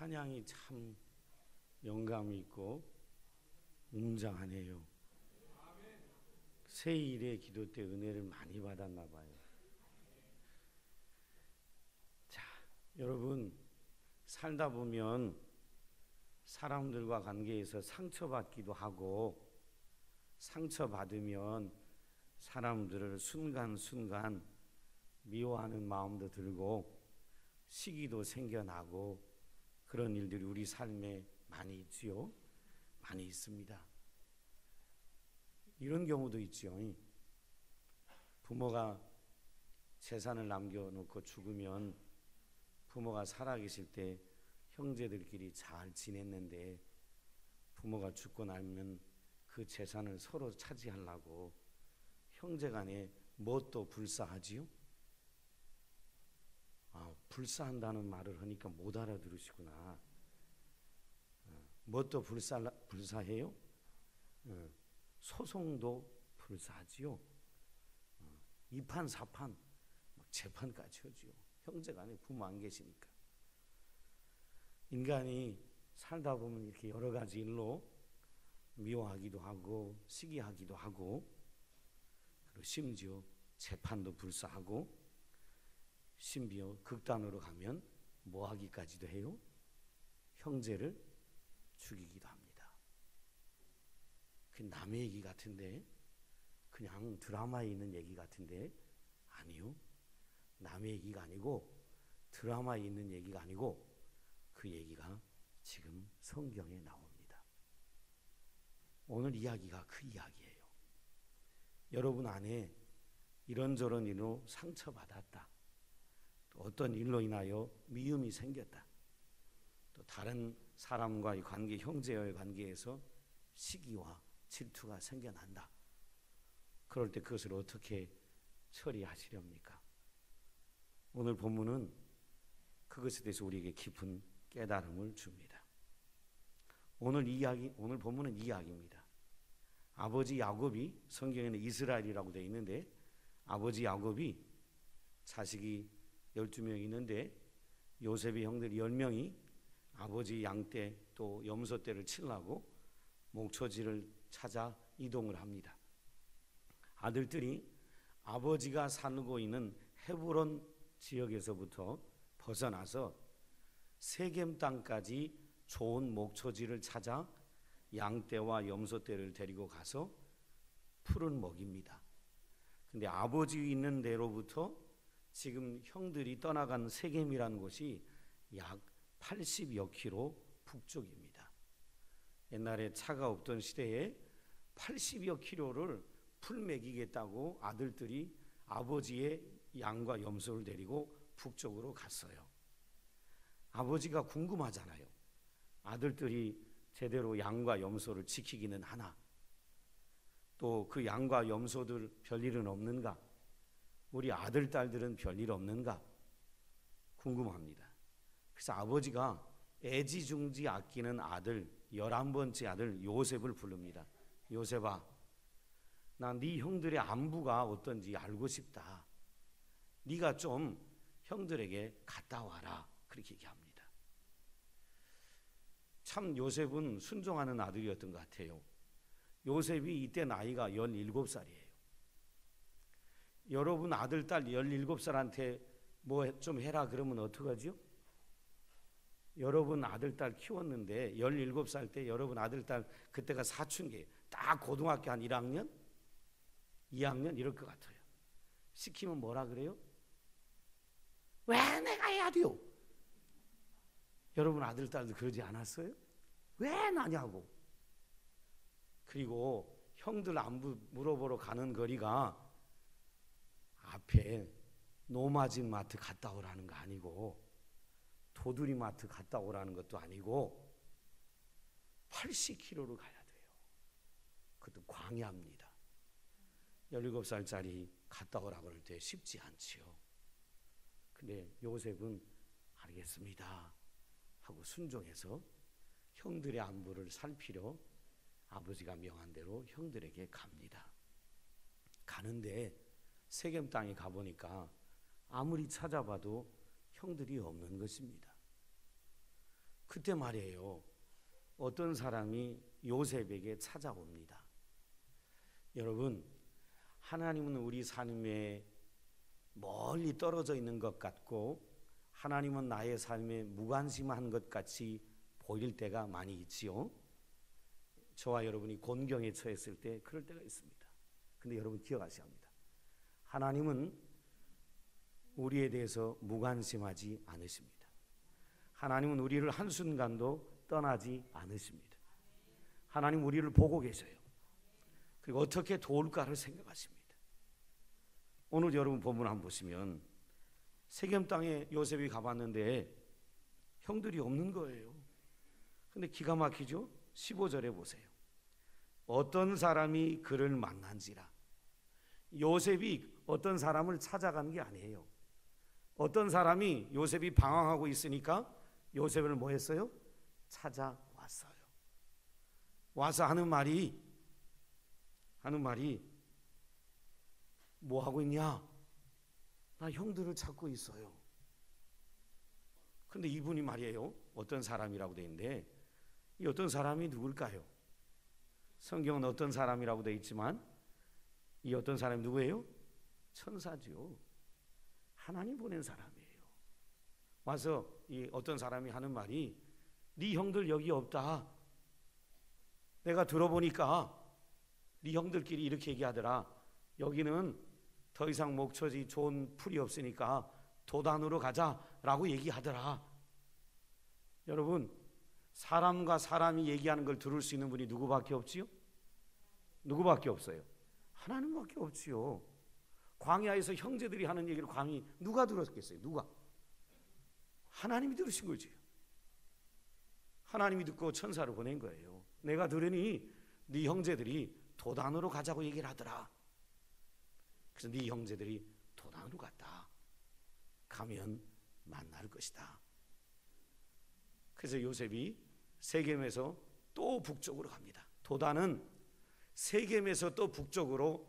찬양이 참 영감 있고 웅장하네요. 새일의 기도 때 은혜를 많이 받았나 봐요. 자, 여러분 살다 보면 사람들과 관계에서 상처받기도 하고, 상처받으면 사람들을 순간순간 미워하는 마음도 들고 시기도 생겨나고, 그런 일들이 우리 삶에 많이 있지요. 많이 있습니다. 이런 경우도 있지요. 부모가 재산을 남겨놓고 죽으면 부모가 살아계실 때 형제들끼리 잘 지냈는데 부모가 죽고 나면 그 재산을 서로 차지하려고 형제간에 뭣도 불사하지요? 불사한다는 말을 하니까 못 알아들으시구나. 뭣도 불사해요? 소송도 불사하지요. 이판사판 재판까지 하지요. 형제간에 부모 안 계시니까. 인간이 살다 보면 이렇게 여러 가지 일로 미워하기도 하고 시기하기도 하고, 그리고 심지어 재판도 불사하고, 심지어 극단으로 가면 뭐하기까지도 해요? 형제를 죽이기도 합니다. 그 남의 얘기 같은데, 그냥 드라마에 있는 얘기 같은데, 아니요. 남의 얘기가 아니고 드라마에 있는 얘기가 아니고 그 얘기가 지금 성경에 나옵니다. 오늘 이야기가 그 이야기예요. 여러분 안에 이런저런 일로 상처받았다, 또 어떤 일로 인하여 미움이 생겼다, 또 다른 사람과의 관계, 형제와의 관계에서 시기와 질투가 생겨난다. 그럴 때 그것을 어떻게 처리하시렵니까? 오늘 본문은 그것에 대해서 우리에게 깊은 깨달음을 줍니다. 오늘 본문은 이야기입니다. 아버지 야곱이, 성경에는 이스라엘이라고 되어 있는데, 아버지 야곱이 자식이 12명 있는데 요셉의 형들 10명이 아버지 양떼 또 염소떼를 치려고 목초지를 찾아 이동을 합니다. 아들들이 아버지가 살고 있는 헤브론 지역에서부터 벗어나서 세겜 땅까지 좋은 목초지를 찾아 양떼와 염소떼를 데리고 가서 풀을 먹입니다. 근데 아버지 있는 데로부터 지금 형들이 떠나간 세겜이라는 곳이 약 80여 킬로 북쪽입니다. 옛날에 차가 없던 시대에 80여 킬로를 풀 먹이겠다고 아들들이 아버지의 양과 염소를 데리고 북쪽으로 갔어요. 아버지가 궁금하잖아요. 아들들이 제대로 양과 염소를 지키기는 하나, 또 그 양과 염소들 별일은 없는가, 우리 아들 딸들은 별일 없는가 궁금합니다. 그래서 아버지가 애지중지 아끼는 아들 11번째 아들 요셉을 부릅니다. 요셉아, 나 네 형들의 안부가 어떤지 알고 싶다. 네가 좀 형들에게 갔다 와라. 그렇게 얘기합니다. 참 요셉은 순종하는 아들이었던 것 같아요. 요셉이 이때 나이가 17살이에요. 여러분 아들, 딸 17살한테 뭐 좀 해라 그러면 어떡하죠? 여러분 아들, 딸 키웠는데 17살 때 여러분 아들, 딸 그때가 사춘기, 딱 고등학교 한 1학년? 2학년 이럴 것 같아요. 시키면 뭐라 그래요? 왜 내가 해야 돼요? 여러분 아들, 딸도 그러지 않았어요? 왜 나냐고. 그리고 형들 안부 물어보러 가는 거리가 앞에 노마진 마트 갔다 오라는 거 아니고 도두리 마트 갔다 오라는 것도 아니고 80km를 가야 돼요. 그것도 광야입니다. 17살짜리 갔다 오라고 할 때 쉽지 않지요. 근데 요셉은 알겠습니다 하고 순종해서 형들의 안부를 살피려 아버지가 명한 대로 형들에게 갑니다. 가는데 세겜 땅에 가보니까 아무리 찾아봐도 형들이 없는 것입니다. 그때 말이에요, 어떤 사람이 요셉에게 찾아옵니다. 여러분, 하나님은 우리 삶에 멀리 떨어져 있는 것 같고 하나님은 나의 삶에 무관심한 것 같이 보일 때가 많이 있지요. 저와 여러분이 곤경에 처했을 때 그럴 때가 있습니다. 근데 여러분 기억하셔야 합니다. 하나님은 우리에 대해서 무관심하지 않으십니다. 하나님은 우리를 한순간도 떠나지 않으십니다. 하나님 우리를 보고 계셔요. 그리고 어떻게 도울까를 생각하십니다. 오늘 여러분 본문 한번 보시면 세겜 땅에 요셉이 가봤는데 형들이 없는 거예요. 근데 기가 막히죠? 15절에 보세요. 어떤 사람이 그를 만난지라. 요셉이 어떤 사람을 찾아가는 게 아니에요. 어떤 사람이 요셉이 방황하고 있으니까 요셉을 뭐 했어요? 찾아왔어요. 와서 하는 말이 뭐 하고 있냐? 나 형들을 찾고 있어요. 근데 이분이 말이에요, 어떤 사람이라고 돼 있는데 이 어떤 사람이 누굴까요? 성경은 어떤 사람이라고 돼 있지만 이 어떤 사람이 누구예요? 천사죠. 하나님 보낸 사람이에요. 와서 이 어떤 사람이 하는 말이 네 형들 여기 없다. 내가 들어보니까 네 형들끼리 이렇게 얘기하더라. 여기는 더 이상 목초지 좋은 풀이 없으니까 도단으로 가자라고 얘기하더라. 여러분, 사람과 사람이 얘기하는 걸 들을 수 있는 분이 누구밖에 없지요? 누구밖에 없어요? 하나님밖에 없지요. 광야에서 형제들이 하는 얘기를 감히 누가 들었겠어요? 누가? 하나님이 들으신 거지. 하나님이 듣고 천사를 보낸 거예요. 내가 들으니 네 형제들이 도단으로 가자고 얘기를 하더라. 그래서 네 형제들이 도단으로 갔다. 가면 만날 것이다. 그래서 요셉이 세겜에서 또 북쪽으로 갑니다. 도단은 세겜에서 또 북쪽으로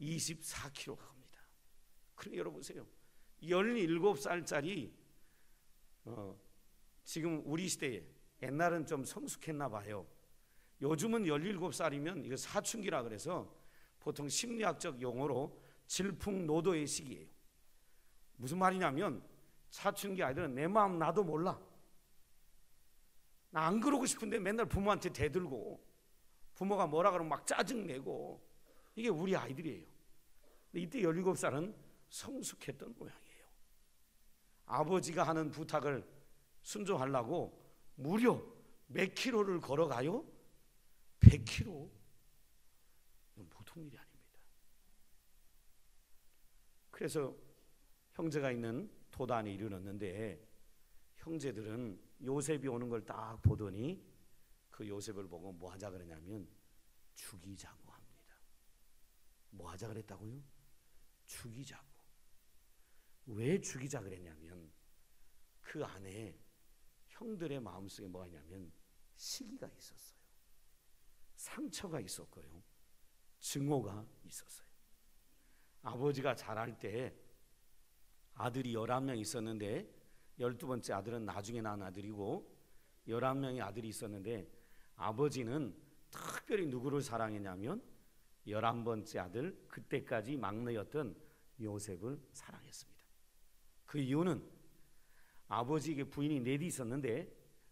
24km 갑니다. 그럼 여러분 보세요. 17살짜리 지금 우리 시대에, 옛날은 좀 성숙했나 봐요. 요즘은 17살이면 이거 사춘기라 그래서 보통 심리학적 용어로 질풍노도의 시기예요. 무슨 말이냐면 사춘기 아이들은 내 마음 나도 몰라. 나 안 그러고 싶은데 맨날 부모한테 대들고 부모가 뭐라 그러면 막 짜증내고, 이게 우리 아이들이에요. 근데 이때 17살은 성숙했던 모양이에요. 아버지가 하는 부탁을 순종하려고 무려 몇 킬로를 걸어가요? 100km. 이건 보통 일이 아닙니다. 그래서 형제가 있는 도단에 이르렀는데 형제들은 요셉이 오는 걸 딱 보더니 그 요셉을 보고 뭐 하자 그러냐면 죽이자고 합니다. 뭐 하자 그랬다고요? 죽이자고. 왜 죽이자 그랬냐면 그 안에 형들의 마음속에 뭐가 있냐면 시기가 있었어요. 상처가 있었고요. 증오가 있었어요. 아버지가 자랄 때 아들이 11명 있었는데 12번째 아들은 나중에 낳은 아들이고 11명의 아들이 있었는데 아버지는 특별히 누구를 사랑했냐면 11번째 아들, 그때까지 막내였던 요셉을 사랑했습니다. 그 이유는 아버지에게 부인이 넷이 있었는데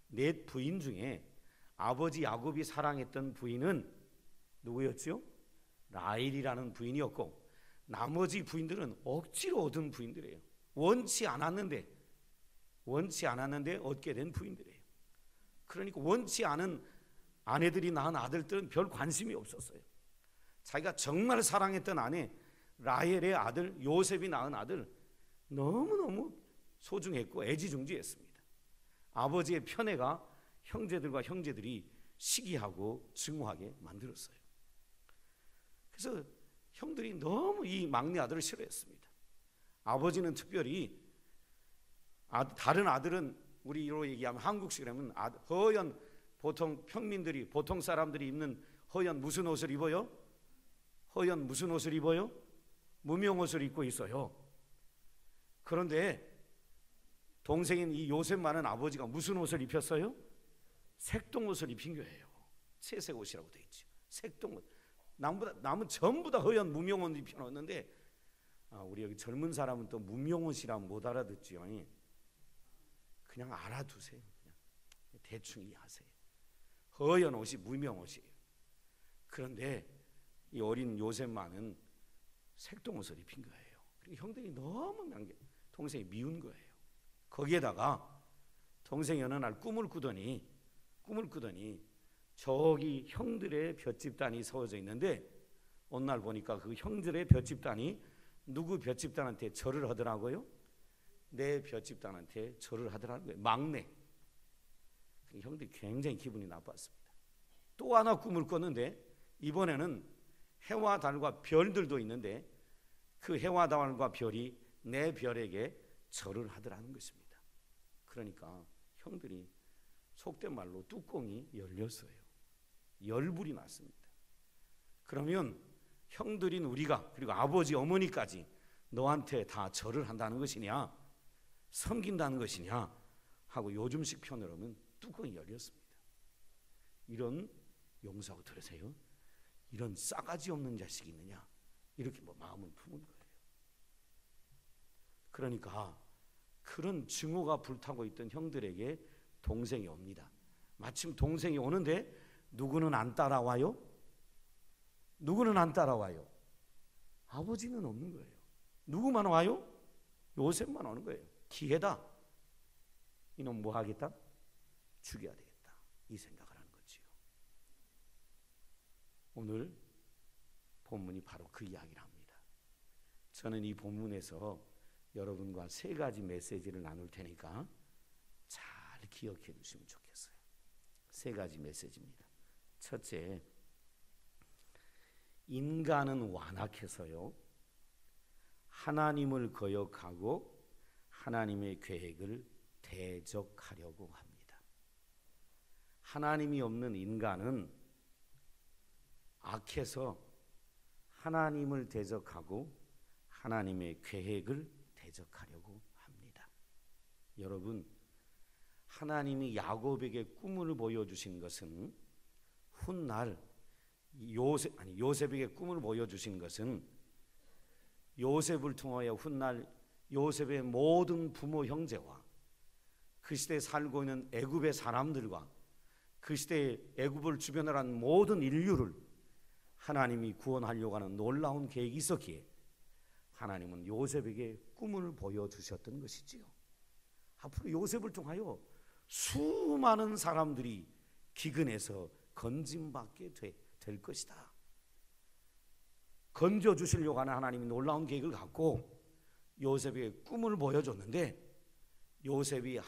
넷 부인 중에 아버지 야곱이 사랑했던 부인은 누구였죠? 라헬이라는 부인이었고 나머지 부인들은 억지로 얻은 부인들이에요. 원치 않았는데 얻게 된 부인들이에요. 그러니까 원치 않은 아내들이 낳은 아들들은 별 관심이 없었어요. 자기가 정말 사랑했던 아내 라헬의 아들 요셉이 낳은 아들 너무너무 소중했고 애지중지했습니다. 아버지의 편애가 형제들이 시기하고 증오하게 만들었어요. 그래서 형들이 너무 이 막내 아들을 싫어했습니다. 아버지는 특별히 다른 아들은 우리로 얘기하면 한국식으로 하면 허연, 보통 평민들이, 보통 사람들이 입는 허연 무슨 옷을 입어요? 허연 무슨 옷을 입어요? 무명 옷을 입고 있어요. 그런데 동생인 이 요셉만은 아버지가 무슨 옷을 입혔어요? 색동옷을 입힌 거예요. 채색 옷이라고 되어 있죠. 색동옷. 남은 전부 다 허연 무명옷 입혀놓는데 우리 여기 젊은 사람은 또 무명옷이라면 못 알아듣죠. 그냥 알아두세요. 그냥 대충 이해하세요. 허연 옷이 무명옷이에요. 그런데 이 어린 요셉만은 색동옷을 입힌 거예요. 그리고 형들이 너무 동생이 미운 거예요. 거기에다가 동생이 어느 날 꿈을 꾸더니 저기 형들의 볏집단이 서어져 있는데 어느 날 보니까 그 형들의 볏집단이 누구 볏집단한테 절을 하더라고요? 내 볏집단한테 절을 하더라는 거예요. 막내. 형들이 굉장히 기분이 나빴습니다. 또 하나 꿈을 꿨는데 이번에는 해와 달과 별들도 있는데 그 해와 달과 별이 내 별에게 절을 하더라는 것입니다. 그러니까 형들이 속된 말로 뚜껑이 열렸어요. 열불이 났습니다. 그러면 형들인 우리가 그리고 아버지 어머니까지 너한테 다 절을 한다는 것이냐 섬긴다는 것이냐 하고 요즘식 표현으로 하면 뚜껑이 열렸습니다. 이런 용서하고 들으세요. 이런 싸가지 없는 자식이 있느냐 이렇게 마음을 품은 거예요. 그러니까 그런 증오가 불타고 있던 형들에게 동생이 옵니다. 마침 동생이 오는데 누구는 안 따라와요? 누구는 안 따라와요? 아버지는 없는 거예요. 누구만 와요? 요셉만 오는 거예요. 기회다. 이놈 뭐 하겠다? 죽여야 되겠다. 이 생각을 하는 거지요. 오늘 본문이 바로 그 이야기를 합니다. 저는 이 본문에서 여러분과 세 가지 메시지를 나눌 테니까 잘 기억해 주시면 좋겠어요. 세 가지 메시지입니다. 첫째, 인간은 완악해서요 하나님을 거역하고 하나님의 계획을 대적하려고 합니다. 하나님이 없는 인간은 악해서 하나님을 대적하고 하나님의 계획을 대적하려고 합니다. 여러분, 하나님이 야곱에게 꿈을 보여주신 것은 훗날 요셉에게 꿈을 보여주신 것은 요셉을 통하여 훗날 요셉의 모든 부모 형제와 그 시대에 살고 있는 애굽의 사람들과 그 시대에 애굽을 주변으로 한 모든 인류를 하나님이 구원하려고 하는 놀라운 계획이 있었기에 하나님은 요셉에게 꿈을 보여주셨던 것이지요. 앞으로 요셉을 통하여 수많은 사람들이 기근에서 건짐받게 될 것이다. 건져주시려고 하는 하나님이 놀라운 계획을 갖고 요셉에게 꿈을 보여줬는데 요셉이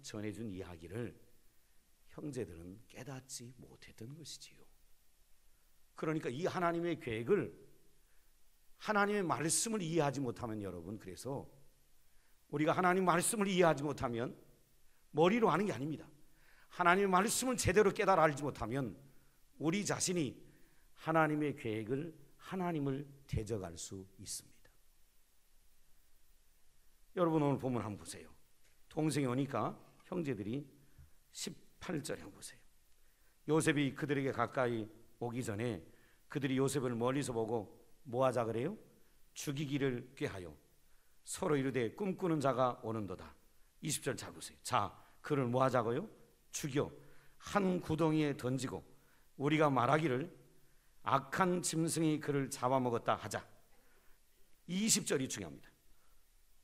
전해준 이야기를 형제들은 깨닫지 못했던 것이지요. 그러니까 이 하나님의 계획을 하나님의 말씀을 이해하지 못하면 여러분, 그래서 우리가 하나님 말씀을 이해하지 못하면 머리로 하는 게 아닙니다. 하나님의 말씀을 제대로 깨달아 알지 못하면 우리 자신이 하나님의 계획을 하나님을 대적할 수 있습니다. 여러분, 오늘 본문 한번 보세요. 동생이 오니까 형제들이 18절에 한번 보세요. 요셉이 그들에게 가까이 오기 전에 그들이 요셉을 멀리서 보고 뭐하자 그래요? 죽이기를 꾀하여 서로 이르되 꿈꾸는 자가 오는도다. 20절 잘 보세요. 자, 그를 뭐하자고요? 죽여 한 구덩이에 던지고 우리가 말하기를 악한 짐승이 그를 잡아먹었다 하자. 20절이 중요합니다.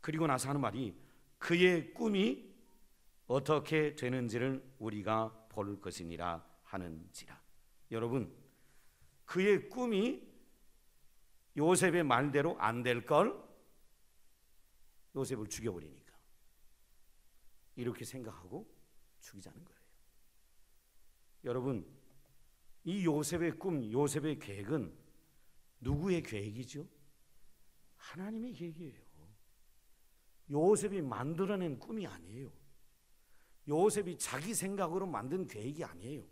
그리고 나서 하는 말이 그의 꿈이 어떻게 되는지를 우리가 볼 것이니라 하는지라. 여러분, 그의 꿈이 요셉의 말대로 안 될 걸 요셉을 죽여버리니까 이렇게 생각하고 죽이자는 거예요. 여러분, 이 요셉의 꿈, 요셉의 계획은 누구의 계획이죠? 하나님의 계획이에요. 요셉이 만들어낸 꿈이 아니에요. 요셉이 자기 생각으로 만든 계획이 아니에요.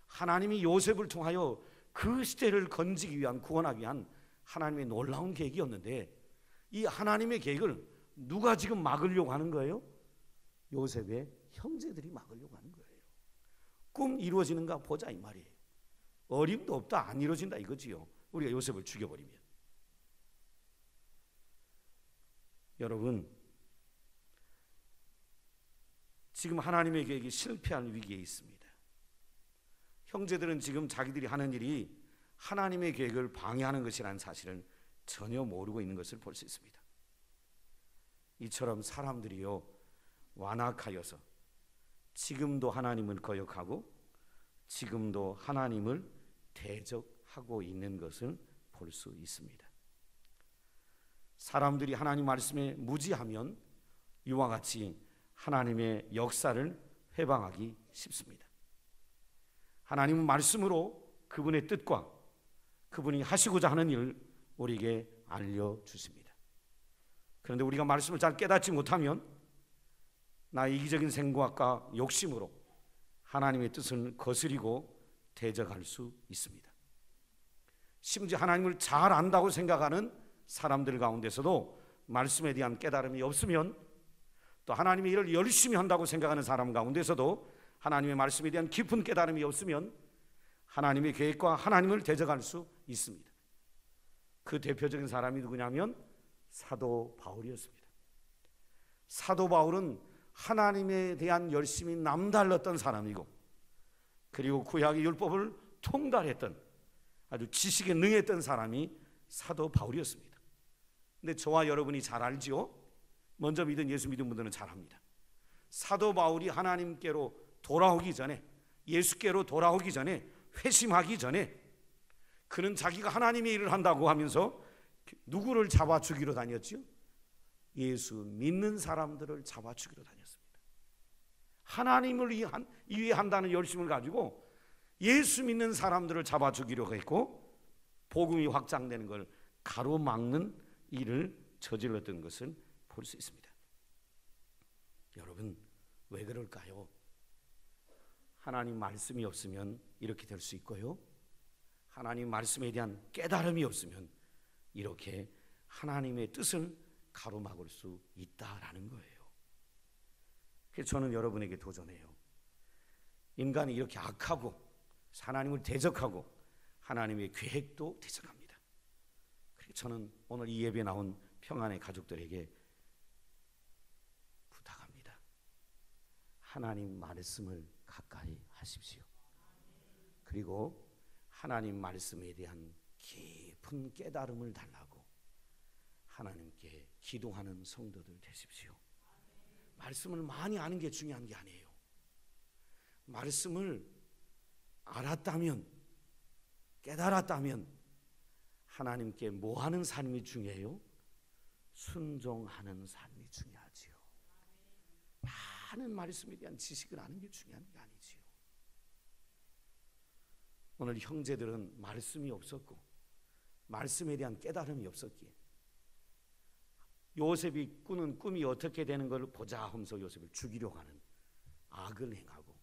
하나님이 요셉을 통하여 그 시대를 건지기 위한, 구원하기 위한 하나님의 놀라운 계획이었는데 이 하나님의 계획을 누가 지금 막으려고 하는 거예요? 요셉의 형제들이 막으려고 하는 거예요. 꿈 이루어지는가 보자 이 말이에요. 어림도 없다, 안 이루어진다 이거지요. 우리가 요셉을 죽여버리면. 여러분, 지금 하나님의 계획이 실패할 위기에 있습니다. 형제들은 지금 자기들이 하는 일이 하나님의 계획을 방해하는 것이라는 사실을 전혀 모르고 있는 것을 볼 수 있습니다. 이처럼 사람들이요, 완악하여서 지금도 하나님을 거역하고 지금도 하나님을 대적하고 있는 것을 볼 수 있습니다. 사람들이 하나님 말씀에 무지하면 이와 같이 하나님의 역사를 회방하기 쉽습니다. 하나님은 말씀으로 그분의 뜻과 그분이 하시고자 하는 일을 우리에게 알려주십니다. 그런데 우리가 말씀을 잘 깨닫지 못하면 나의 이기적인 생각과 욕심으로 하나님의 뜻을 거스리고 대적할 수 있습니다. 심지어 하나님을 잘 안다고 생각하는 사람들 가운데서도 말씀에 대한 깨달음이 없으면, 또 하나님의 일을 열심히 한다고 생각하는 사람 가운데서도 하나님의 말씀에 대한 깊은 깨달음이 없으면 하나님의 계획과 하나님을 대적할 수 있습니다. 그 대표적인 사람이 누구냐면 사도 바울이었습니다. 사도 바울은 하나님에 대한 열심이 남달랐던 사람이고, 그리고 구약의 율법을 통달했던, 아주 지식에 능했던 사람이 사도 바울이었습니다. 근데 저와 여러분이 잘 알지요? 먼저 믿은 예수 믿은 분들은 잘 압니다. 사도 바울이 하나님께로 돌아오기 전에, 예수께로 돌아오기 전에, 회심하기 전에 그는 자기가 하나님의 일을 한다고 하면서 누구를 잡아 죽이러 다녔지요? 예수 믿는 사람들을 잡아 죽이러 다녔습니다. 하나님을 위해 한다는 열심을 가지고 예수 믿는 사람들을 잡아 죽이려고 했고, 복음이 확장되는 걸 가로막는 일을 저질렀던 것을 볼 수 있습니다. 여러분, 왜 그럴까요? 하나님 말씀이 없으면 이렇게 될 수 있고요, 하나님 말씀에 대한 깨달음이 없으면 이렇게 하나님의 뜻을 가로막을 수 있다라는 거예요. 그래서 저는 여러분에게 도전해요. 인간이 이렇게 악하고 하나님을 대적하고 하나님의 계획도 대적합니다. 그래서 저는 오늘 이 예배에 나온 평안의 가족들에게 부탁합니다. 하나님 말씀을 가까이 하십시오. 그리고 하나님 말씀에 대한 깊은 깨달음을 달라고 하나님께 기도하는 성도들 되십시오. 말씀을 많이 아는 게 중요한 게 아니에요. 말씀을 알았다면, 깨달았다면 하나님께 뭐 하는 삶이 중요해요? 순종하는 삶이 중요하지요. 많은 말씀에 대한 지식을 아는 게 중요한 게 아니지요. 오늘 형제들은 말씀이 없었고 말씀에 대한 깨달음이 없었기에 요셉이 꾸는 꿈이 어떻게 되는 걸 보자 하면서 요셉을 죽이려고 하는 악을 행하고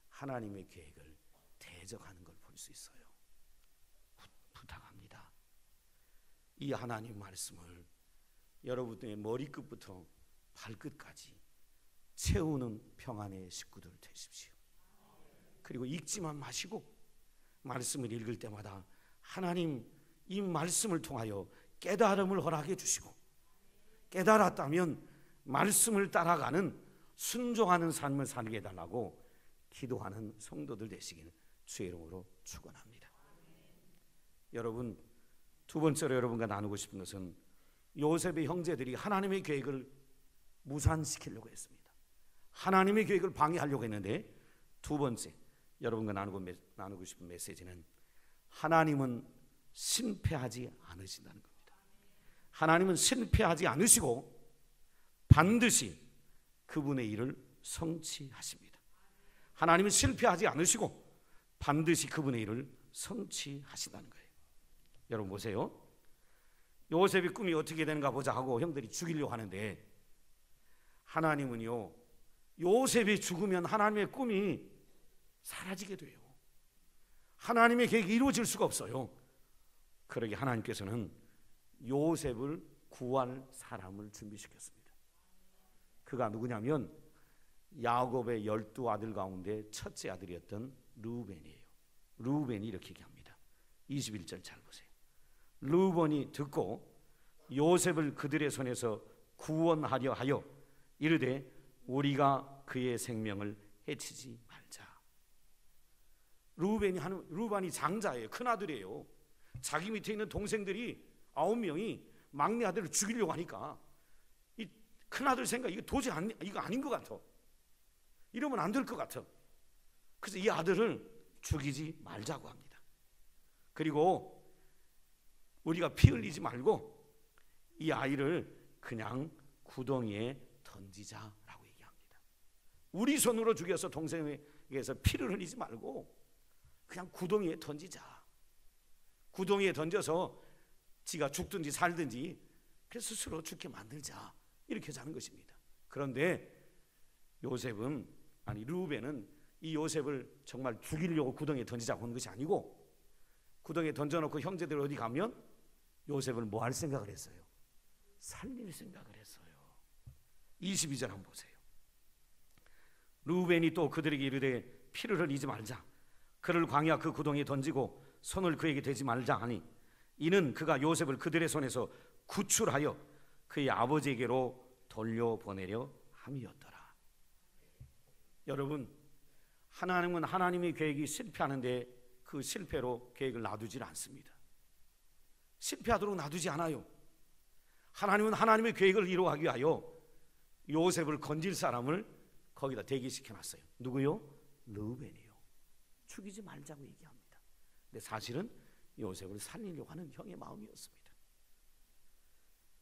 하나님의 계획을 대적하는 걸 볼 수 있어요. 부탁합니다. 이 하나님 말씀을 여러분의 머리끝부터 발끝까지 채우는 평안의 식구들 되십시오. 그리고 읽지만 마시고 말씀을 읽을 때마다 하나님 이 말씀을 통하여 깨달음을 허락해 주시고, 깨달았다면 말씀을 따라가는 순종하는 삶을 살게 해달라고 기도하는 성도들 되시기를 주의 이름으로 축원합니다. 여러분, 두 번째로 여러분과 나누고 싶은 것은 요셉의 형제들이 하나님의 계획을 무산시키려고 했습니다. 하나님의 계획을 방해하려고 했는데, 두 번째 여러분과 나누고 싶은 메시지는 하나님은 실패하지 않으신다는 겁니다. 하나님은 실패하지 않으시고 반드시 그분의 일을 성취하십니다. 하나님은 실패하지 않으시고 반드시 그분의 일을 성취하신다는 거예요. 여러분 보세요. 요셉의 꿈이 어떻게 되는가 보자 하고 형들이 죽이려고 하는데, 하나님은요, 요셉이 죽으면 하나님의 꿈이 사라지게 돼요. 하나님의 계획이 이루어질 수가 없어요. 그러게 하나님께서는 요셉을 구할 사람을 준비시켰습니다. 그가 누구냐면 야곱의 12아들 가운데 첫째 아들이었던 르우벤이에요. 르우벤이 이렇게 얘기합니다. 21절 잘 보세요. 르우벤이 듣고 요셉을 그들의 손에서 구원하려 하여 이르되 우리가 그의 생명을 해치지 말자. 르우벤이 장자예요. 큰아들이에요. 자기 밑에 있는 동생들이 9명이 막내 아들을 죽이려고 하니까 이 큰아들 생각, 이거 도저히 이거 아닌 것 같아. 이러면 안 될 것 같아. 그래서 이 아들을 죽이지 말자고 합니다. 그리고 우리가 피 흘리지 말고 이 아이를 그냥 구덩이에 던지자라고 얘기합니다. 우리 손으로 죽여서 동생에게서 피를 흘리지 말고 그냥 구덩이에 던지자. 구덩이에 던져서 지가 죽든지 살든지 그래서 스스로 죽게 만들자. 이렇게 하자는 것입니다. 그런데 르우벤은 이 요셉을 정말 죽이려고 구덩이에 던지자고 한 것이 아니고 구덩이에 던져놓고 형제들 어디 가면 요셉을 뭐 할 생각을 했어요? 살릴 생각을 했어요. 22절 한번 보세요. 르우벤이 또 그들에게 이르되 피를 흘리지 말자. 그를 광야 그 구덩이에 던지고 손을 그에게 대지 말자 하니 이는 그가 요셉을 그들의 손에서 구출하여 그의 아버지에게로 돌려보내려 함이었더라. 여러분, 하나님은 하나님의 계획이 실패하는데 그 실패로 계획을 놔두질 않습니다. 실패하도록 놔두지 않아요. 하나님은 하나님의 계획을 이루어가기 위하여 요셉을 건질 사람을 거기다 대기시켜놨어요. 누구요? 르우벤이요. 죽이지 말자고 얘기합니다. 근데 사실은 요셉을 살리려고 하는 형의 마음이었습니다.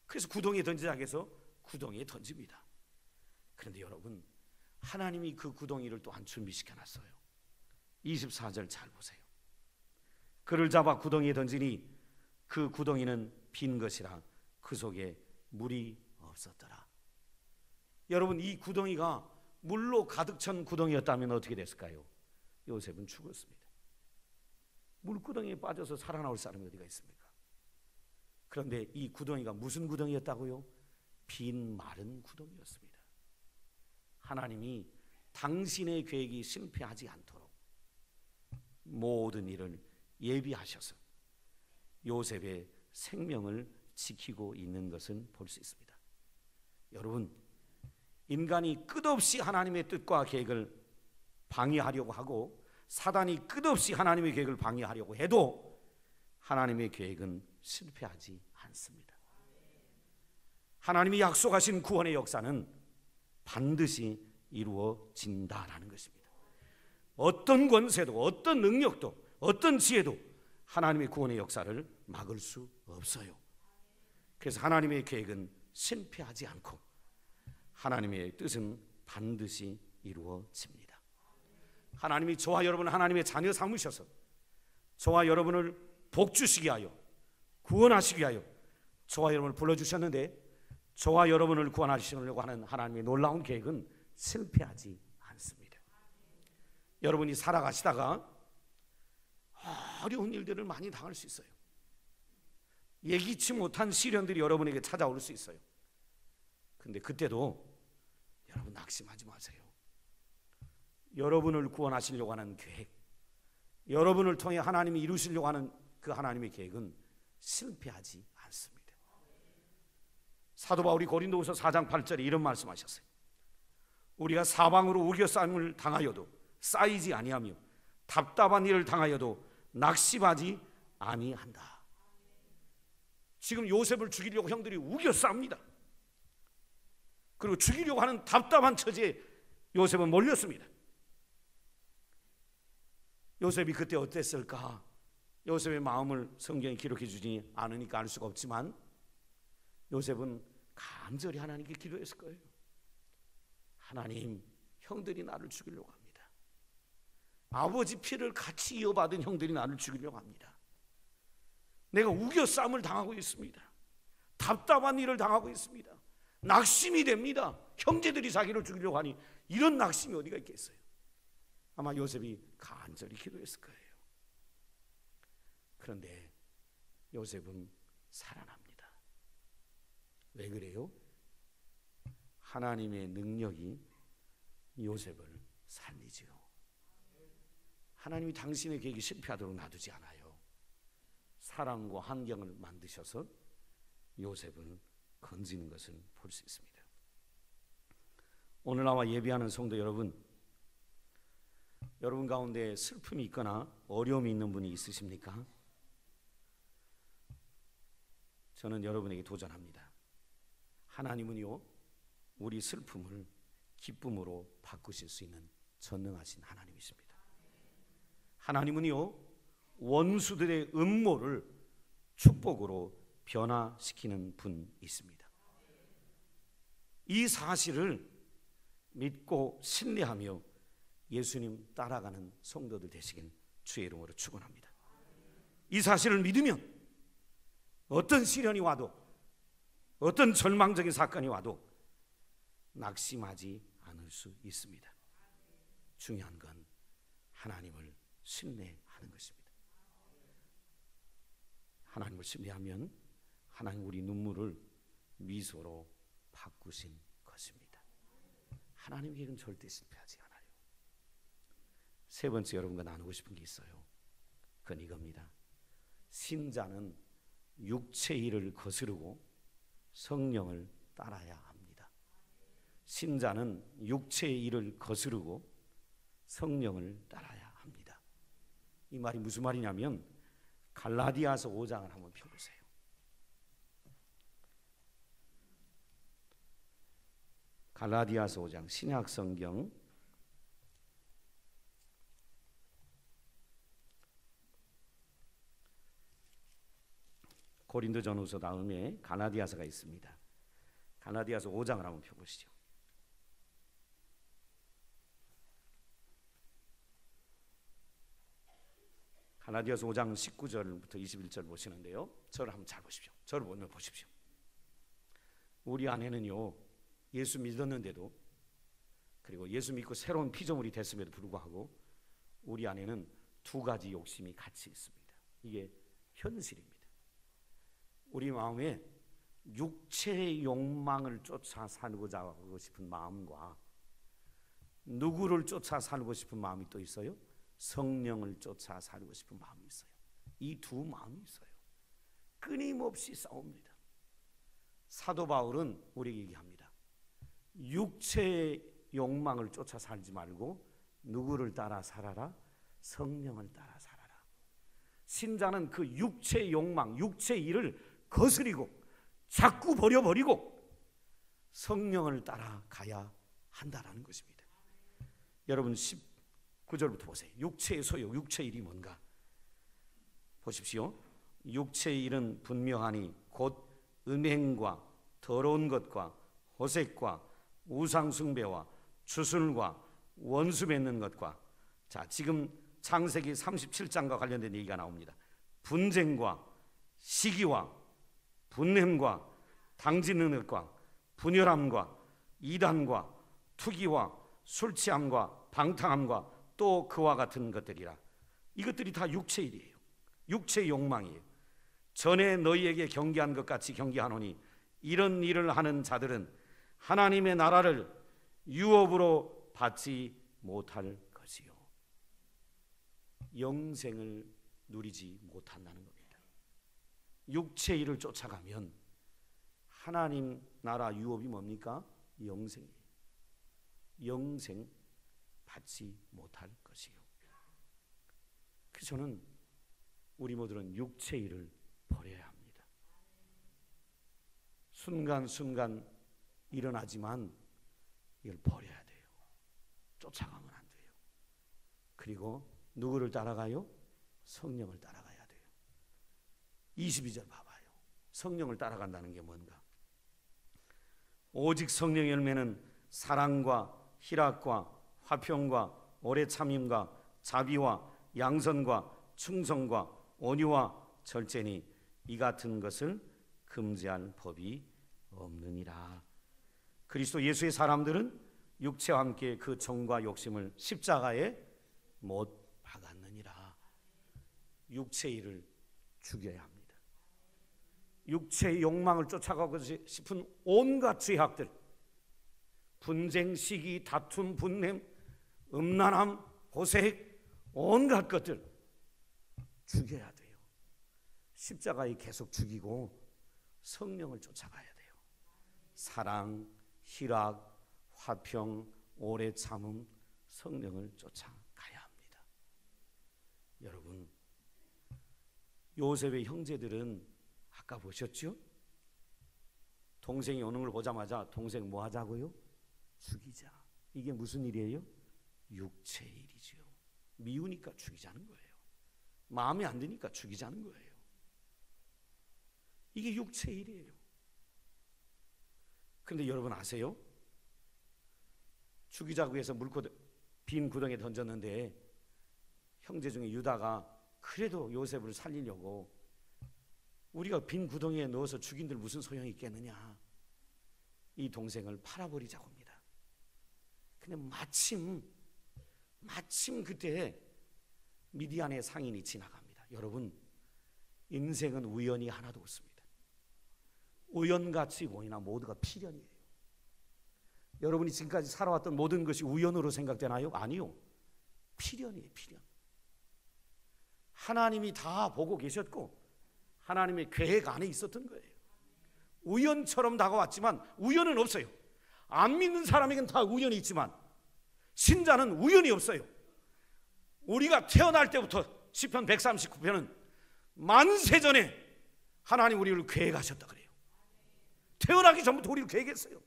그래서 구덩이에 던지자고 해서 구덩이에 던집니다. 그런데 여러분, 하나님이 그 구덩이를 또한 준비시켜놨어요. 24절 잘 보세요. 그를 잡아 구덩이에 던지니 그 구덩이는 빈 것이라 그 속에 물이 없었더라. 여러분, 이 구덩이가 물로 가득 찬 구덩이였다면 어떻게 됐을까요? 요셉은 죽었습니다. 물구덩이에 빠져서 살아나올 사람이 어디가 있습니까? 그런데 이 구덩이가 무슨 구덩이였다고요? 빈 마른 구덩이였습니다. 하나님이 당신의 계획이 실패하지 않도록 모든 일을 예비하셔서 요셉의 생명을 지키고 있는 것을 볼 수 있습니다. 여러분, 인간이 끝없이 하나님의 뜻과 계획을 방해하려고 하고 사단이 끝없이 하나님의 계획을 방해하려고 해도 하나님의 계획은 실패하지 않습니다. 하나님이 약속하신 구원의 역사는 반드시 이루어진다라는 것입니다. 어떤 권세도 어떤 능력도 어떤 지혜도 하나님의 구원의 역사를 막을 수 없어요. 그래서 하나님의 계획은 실패하지 않고 하나님의 뜻은 반드시 이루어집니다. 하나님이 저와 여러분을 하나님의 자녀 삼으셔서 저와 여러분을 복주시기 하여 구원하시기 위하여 저와 여러분을 불러주셨는데 저와 여러분을 구원하시려고 하는 하나님의 놀라운 계획은 실패하지 않습니다. 여러분이 살아가시다가 어려운 일들을 많이 당할 수 있어요. 예기치 못한 시련들이 여러분에게 찾아올 수 있어요. 근데 그때도 여러분 낙심하지 마세요. 여러분을 구원하시려고 하는 계획, 여러분을 통해 하나님이 이루시려고 하는 그 하나님의 계획은 실패하지 않습니다. 사도 바울이 고린도후서 4장 8절에 이런 말씀하셨어요. 우리가 사방으로 우겨싸임을 당하여도 쌓이지 아니하며 답답한 일을 당하여도 낙심하지 아니한다. 지금 요셉을 죽이려고 형들이 우겨쌉니다. 그리고 죽이려고 하는 답답한 처지에 요셉은 몰렸습니다. 요셉이 그때 어땠을까? 요셉의 마음을 성경이 기록해 주지 않으니까 알 수가 없지만 요셉은 간절히 하나님께 기도했을 거예요. 하나님, 형들이 나를 죽이려고 합니다. 아버지 피를 같이 이어받은 형들이 나를 죽이려고 합니다. 내가 우겨싸움을 당하고 있습니다. 답답한 일을 당하고 있습니다. 낙심이 됩니다. 형제들이 자기를 죽이려고 하니 이런 낙심이 어디가 있겠어요? 아마 요셉이 간절히 기도했을 거예요. 그런데 요셉은 살아납니다. 왜 그래요? 하나님의 능력이 요셉을 살리지요. 하나님이 당신의 계획이 실패하도록 놔두지 않아요. 사랑과 환경을 만드셔서 요셉을 건지는 것을 볼 수 있습니다. 오늘 나와 예배하는 성도 여러분, 여러분 가운데 슬픔이 있거나 어려움이 있는 분이 있으십니까? 저는 여러분에게 도전합니다. 하나님은요, 우리 슬픔을 기쁨으로 바꾸실 수 있는 전능하신 하나님이십니다. 하나님은요, 원수들의 음모를 축복으로 변화시키는 분이십니다. 이 사실을 믿고 신뢰하며 예수님 따라가는 성도들 되시길 주의 이름으로 축원합니다. 이 사실을 믿으면 어떤 시련이 와도, 어떤 절망적인 사건이 와도 낙심하지 않을 수 있습니다. 중요한 건 하나님을 신뢰하는 것입니다. 하나님을 신뢰하면 하나님 우리 눈물을 미소로 바꾸신 것입니다. 하나님 계획은 절대 실패하지 않아요. 세 번째 여러분과 나누고 싶은 게 있어요. 그건 이겁니다. 신자는 육체의 일을 거스르고 성령을 따라야 합니다. 신자는 육체의 일을 거스르고 성령을 따라야 합니다. 이 말이 무슨 말이냐면 갈라디아서 5장을 한번 펴보세요. 갈라디아서 5장 신약성경 고린도전후서 다음에 갈라디아서가 있습니다. 갈라디아서 5장을 한번 펴보시죠. 갈라디아서 5장 19절부터 21절 보시는데요, 저를 한번 잘 보십시오. 저를 오늘 보십시오. 우리 안에는요, 예수 믿었는데도, 그리고 예수 믿고 새로운 피조물이 됐음에도 불구하고 우리 안에는 두 가지 욕심이 같이 있습니다. 이게 현실입니다. 우리 마음에 육체의 욕망을 쫓아 살고자 하고 싶은 마음과 누구를 쫓아 살고 싶은 마음이 또 있어요. 성령을 쫓아 살고 싶은 마음이 있어요. 이 두 마음이 있어요. 끊임없이 싸웁니다. 사도 바울은 우리에게 얘기합니다. 육체의 욕망을 쫓아 살지 말고 누구를 따라 살아라? 성령을 따라 살아라. 신자는 그 육체의 욕망, 육체의 일을 거스리고 자꾸 버려버리고 성령을 따라가야 한다라는 것입니다. 여러분 19절부터 보세요. 육체의 소욕, 육체의 일이 뭔가 보십시오. 육체의 일은 분명하니 곧 음행과 더러운 것과 호색과 우상숭배와 주술과 원수 맺는 것과, 자, 지금 창세기 37장과 관련된 얘기가 나옵니다. 분쟁과 시기와 분냄과 당짓는 것과 분열함과 이단과 투기와 술취함과 방탕함과 또 그와 같은 것들이라. 이것들이 다 육체의 일이에요. 육체의 욕망이에요. 전에 너희에게 경계한 것 같이 경계하노니 이런 일을 하는 자들은 하나님의 나라를 유업으로 받지 못할 것이요, 영생을 누리지 못한다는 겁니다. 육체의 일을 쫓아가면 하나님 나라 유업이 뭡니까? 영생이에요. 영생 받지 못할 것이요. 그래서 저는 우리 모두는 육체의 일을 버려야 합니다. 순간순간 일어나지만 이걸 버려야 돼요. 쫓아가면 안 돼요. 그리고 누구를 따라가요? 성령을 따라가야 돼요. 22절 봐봐요. 성령을 따라간다는 게 뭔가? 오직 성령의 열매는 사랑과 희락과 화평과 오래 참음과 자비와 양선과 충성과 온유와 절제니 이 같은 것을 금지할 법이 없느니라. 그리스도 예수의 사람들은 육체와 함께 그 정과 욕심을 십자가에 못 박았느니라. 육체의 일을 죽여야 합니다. 육체의 욕망을 쫓아가고 싶은 온갖 죄악들, 분쟁, 시기, 다툼, 분냄, 음란함, 호색, 온갖 것들 죽여야 돼요. 십자가에 계속 죽이고 성령을 쫓아가야 돼요. 사랑, 희락, 화평, 오래 참음, 성령을 쫓아가야 합니다. 여러분, 요셉의 형제들은 아까 보셨죠? 동생이 오는 걸 보자마자 동생 뭐 하자고요? 죽이자. 이게 무슨 일이에요? 육체의 일이죠. 미우니까 죽이자는 거예요. 마음에 안 드니까 죽이자는 거예요. 이게 육체의 일이에요. 그런데 여러분 아세요? 죽이자고 해서 빈 구덩이에 던졌는데 형제 중에 유다가 그래도 요셉을 살리려고 우리가 빈 구덩이에 넣어서 죽인들 무슨 소용이 있겠느냐, 이 동생을 팔아버리자고 합니다. 근데 마침 그때 미디안의 상인이 지나갑니다. 여러분, 인생은 우연이 하나도 없습니다. 우연같이 보이나 모두가 필연이에요. 여러분이 지금까지 살아왔던 모든 것이 우연으로 생각되나요? 아니요. 필연이에요, 필연. 하나님이 다 보고 계셨고 하나님의 계획 안에 있었던 거예요. 우연처럼 다가왔지만 우연은 없어요. 안 믿는 사람에게는 다 우연이 있지만 신자는 우연이 없어요. 우리가 태어날 때부터 시편 139편은 만세전에 하나님 우리를 계획하셨다 그래요. 태어나기 전부터 우리를 계획했어요.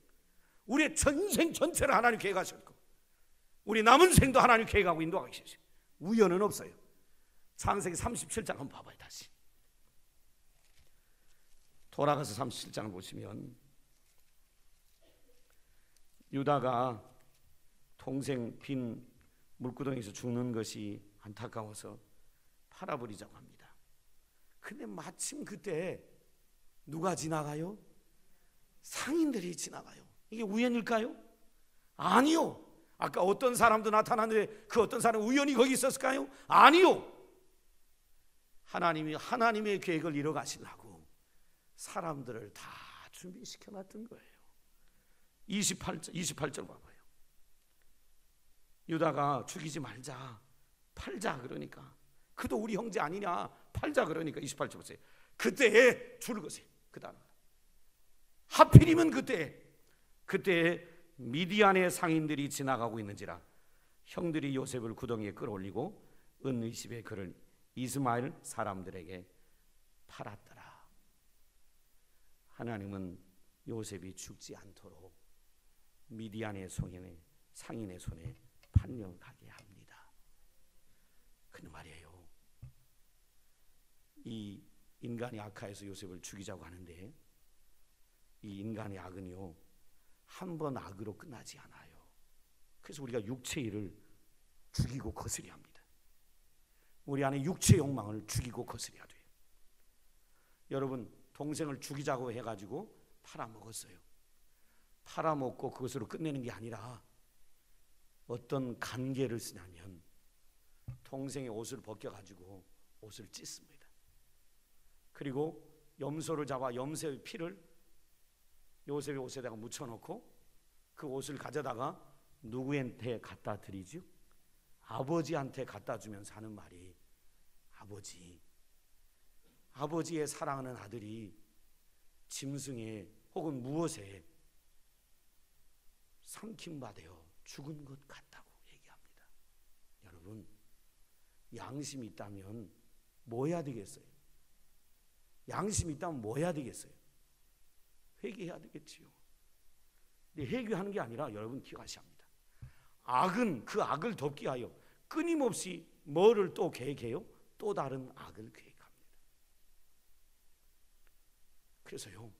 우리의 전생 전체를 하나님 계획하셨고 우리 남은 생도 하나님 계획하고 인도하고 계시죠. 우연은 없어요. 창세기 37장 한번 봐봐요. 다시 돌아가서 37장을 보시면 유다가 동생 빈 물구덩이에서 죽는 것이 안타까워서 팔아버리자고 합니다. 근데 마침 그때 누가 지나가요? 상인들이 지나가요. 이게 우연일까요? 아니요. 아까 어떤 사람도 나타났는데 그 어떤 사람은 우연히 거기 있었을까요? 아니요. 하나님의 계획을 이뤄 가시려고 사람들을 다 준비시켜 놨던 거예요. 28절 봐봐요. 유다가 죽이지 말자, 팔자 그러니까, 그도 우리 형제 아니냐, 팔자 그러니까 28절 보세요. 그때에 줄을 거세요. 그 다음 하필이면 그때 미디안의 상인들이 지나가고 있는지라 형들이 요셉을 구덩이에 끌어올리고 은 20에 그를 이스마엘 사람들에게 팔았더라. 하나님은 요셉이 죽지 않도록 미디안의 상인의 손에 판명하게 합니다. 근데 말이에요, 이 인간이 악하여서 요셉을 죽이자고 하는데 이 인간의 악은요 한 번 악으로 끝나지 않아요. 그래서 우리가 육체의 일을 죽이고 거스려야 합니다. 우리 안에 육체의 욕망을 죽이고 거스려야 돼요. 여러분, 동생을 죽이자고 해가지고 팔아먹었어요. 팔아먹고 그것으로 끝내는 게 아니라 어떤 간계를 쓰냐면 동생의 옷을 벗겨가지고 옷을 찢습니다. 그리고 염소를 잡아 염소의 피를 요셉의 옷에다가 묻혀놓고 그 옷을 가져다가 누구한테 갖다 드리죠? 아버지한테 갖다 주면서 하는 말이, 아버지의 사랑하는 아들이 짐승에 혹은 무엇에 삼킴받아 죽은 것 같다고 얘기합니다. 여러분, 양심이 있다면 뭐 해야 되겠어요? 양심이 있다면 뭐 해야 되겠어요? 회개해야 되겠지요. 근데 회개하는 게 아니라 여러분 기억하셔야 합니다. 악은 그 악을 덮기 위하여 끊임없이 뭐를 또 계획해요? 또 다른 악을 계획합니다. 그래서요,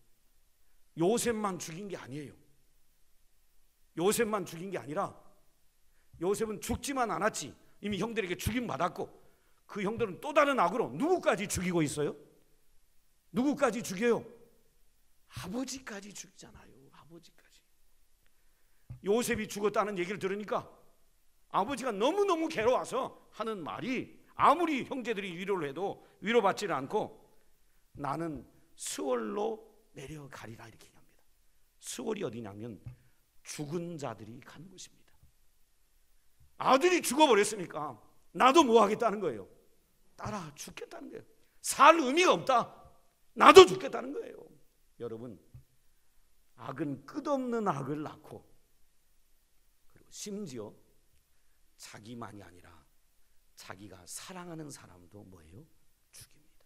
요셉만 죽인 게 아니에요. 요셉만 죽인 게 아니라 요셉은 죽지만 않았지, 이미 형들에게 죽임받았고 그 형들은 또 다른 악으로 누구까지 죽이고 있어요? 누구까지 죽여요? 아버지까지 죽이잖아요. 아버지까지. 요셉이 죽었다는 얘기를 들으니까 아버지가 너무너무 괴로워서 하는 말이, 아무리 형제들이 위로를 해도 위로받지를 않고 나는 수월로 내려가리라 이렇게 얘기합니다. 수월이 어디냐면 죽은 자들이 간 곳입니다. 아들이 죽어버렸으니까 나도 뭐 하겠다는 거예요? 따라 죽겠다는 거예요. 살 의미가 없다. 나도 죽겠다는 거예요. 여러분, 악은 끝없는 악을 낳고, 그리고 심지어 자기만이 아니라 자기가 사랑하는 사람도 뭐예요? 죽입니다.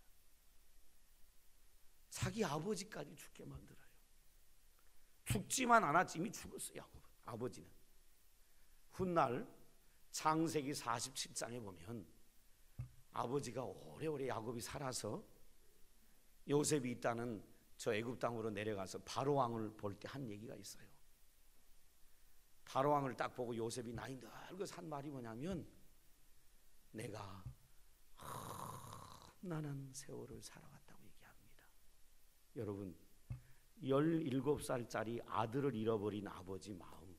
자기 아버지까지 죽게 만들어요. 죽지만 않았지 이미 죽었어요. 야곱 아버지는. 훗날 창세기 47장에 보면 아버지가 오래오래 야곱이 살아서 요셉이 있다는 저 애굽 땅으로 내려가서 바로 왕을 볼 때 한 얘기가 있어요. 바로 왕을 딱 보고 요셉이 나이 늙어서 한 말이 뭐냐면, 내가 험난한 세월을 살아갔다고 얘기합니다. 여러분, 17살짜리 아들을 잃어버린 아버지 마음,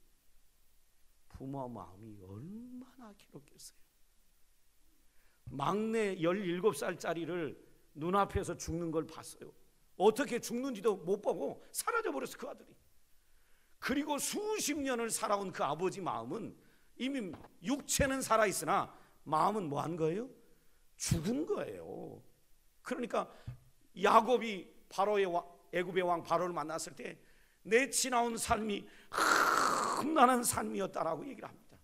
부모 마음이 얼마나 괴롭겠어요. 막내 17살짜리를 눈앞에서 죽는 걸 봤어요. 어떻게 죽는지도 못 보고 사라져버렸어, 그 아들이. 그리고 수십 년을 살아온 그 아버지 마음은 이미 육체는 살아있으나 마음은 뭐 한 거예요? 죽은 거예요. 그러니까 야곱이 애굽의 왕 바로를 만났을 때 내 지나온 삶이 험난한 삶이었다라고 얘기를 합니다.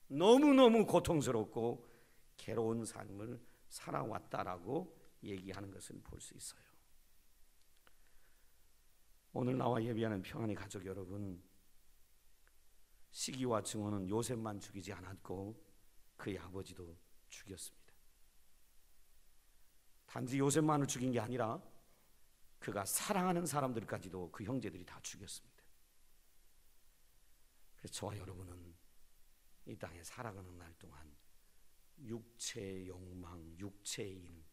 너무너무 고통스럽고 괴로운 삶을 살아왔다라고 얘기하는 것을 볼 수 있어요. 오늘 나와 예배하는 평안의 가족 여러분, 시기와 증오는 요셉만 죽이지 않았고 그의 아버지도 죽였습니다. 단지 요셉만을 죽인 게 아니라 그가 사랑하는 사람들까지도 그 형제들이 다 죽였습니다. 그래서 저와 여러분은 이 땅에 살아가는 날 동안 육체의 욕망, 육체의 일,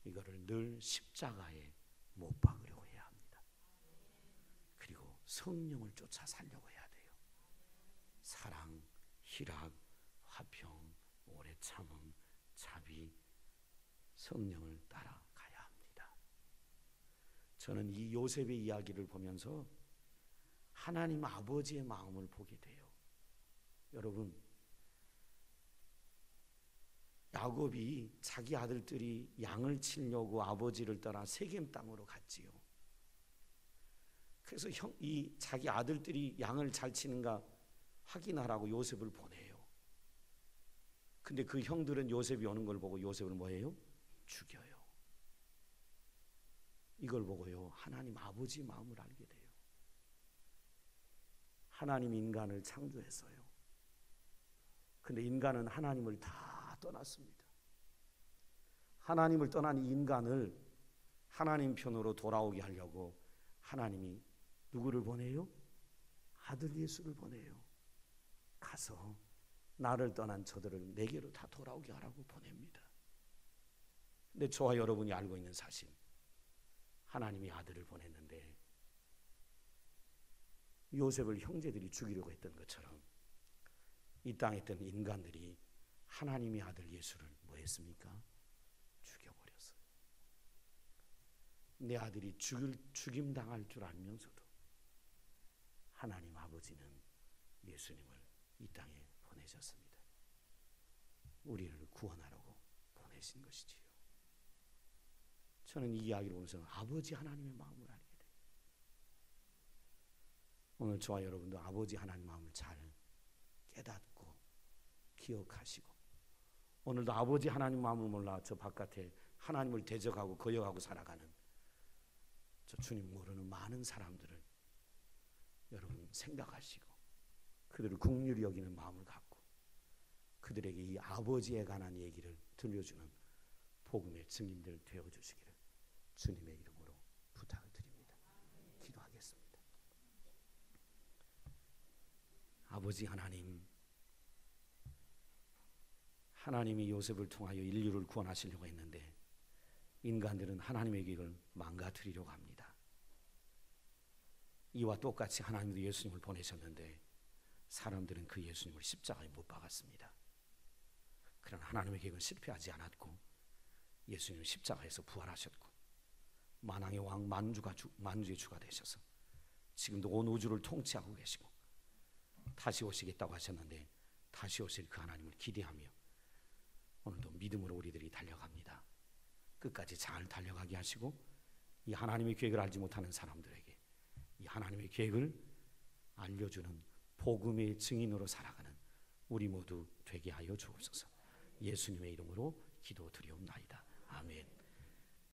이거를 늘 십자가에 못 박으려고 해야 합니다. 그리고 성령을 쫓아 살려고 해야 돼요. 사랑, 희락, 화평, 오래 참음, 자비, 성령을 따라가야 합니다. 저는 이 요셉의 이야기를 보면서 하나님 아버지의 마음을 보게 돼요. 여러분, 야곱이 자기 아들들이 양을 치려고 아버지를 떠나 세겜 땅으로 갔지요. 그래서 이 자기 아들들이 양을 잘 치는가 확인하라고 요셉을 보내요. 근데 그 형들은 요셉이 오는 걸 보고 요셉을 뭐해요? 죽여요. 이걸 보고요, 하나님 아버지 마음을 알게 돼요. 하나님 인간을 창조했어요. 근데 인간은 하나님을 다 떠났습니다. 하나님을 떠난 이 인간을 하나님 편으로 돌아오게 하려고 하나님이 누구를 보내요? 아들 예수를 보내요. 가서 나를 떠난 저들을 내게로 다 돌아오게 하라고 보냅니다. 근데 저와 여러분이 알고 있는 사실, 하나님이 아들을 보냈는데 요셉을 형제들이 죽이려고 했던 것처럼 이 땅에 있던 인간들이 하나님의 아들 예수를 뭐 했습니까? 죽여버렸어요. 내 아들이 죽임당할 줄 알면서도 하나님 아버지는 예수님을 이 땅에 보내셨습니다. 우리를 구원하려고 보내신 것이지요. 저는 이 이야기를 보면서 아버지 하나님의 마음을 알게 돼요. 오늘 저와 여러분도 아버지 하나님 마음을 잘 깨닫고 기억하시고, 오늘도 아버지 하나님 마음을 몰라 저 바깥에 하나님을 대적하고 거역하고 살아가는 저 주님 모르는 많은 사람들을 여러분 생각하시고 그들을 긍휼히 여기는 마음을 갖고 그들에게 이 아버지에 관한 얘기를 들려주는 복음의 증인들 되어주시기를 주님의 이름으로 부탁을 드립니다. 기도하겠습니다. 아버지 하나님, 하나님이 요셉을 통하여 인류를 구원하시려고 했는데 인간들은 하나님의 계획을 망가뜨리려고 합니다. 이와 똑같이 하나님도 예수님을 보내셨는데 사람들은 그 예수님을 십자가에 못 박았습니다. 그러나 하나님의 계획은 실패하지 않았고 예수님 십자가에서 부활하셨고 만왕의 왕 만주의 주가 되셔서 지금도 온 우주를 통치하고 계시고 다시 오시겠다고 하셨는데 다시 오실 그 하나님을 기대하며 오늘도 믿음으로 우리들이 달려갑니다. 끝까지 잘 달려가게 하시고 이 하나님의 계획을 알지 못하는 사람들에게 이 하나님의 계획을 알려주는 복음의 증인으로 살아가는 우리 모두 되게 하여 주옵소서. 예수님의 이름으로 기도드리옵나이다. 아멘.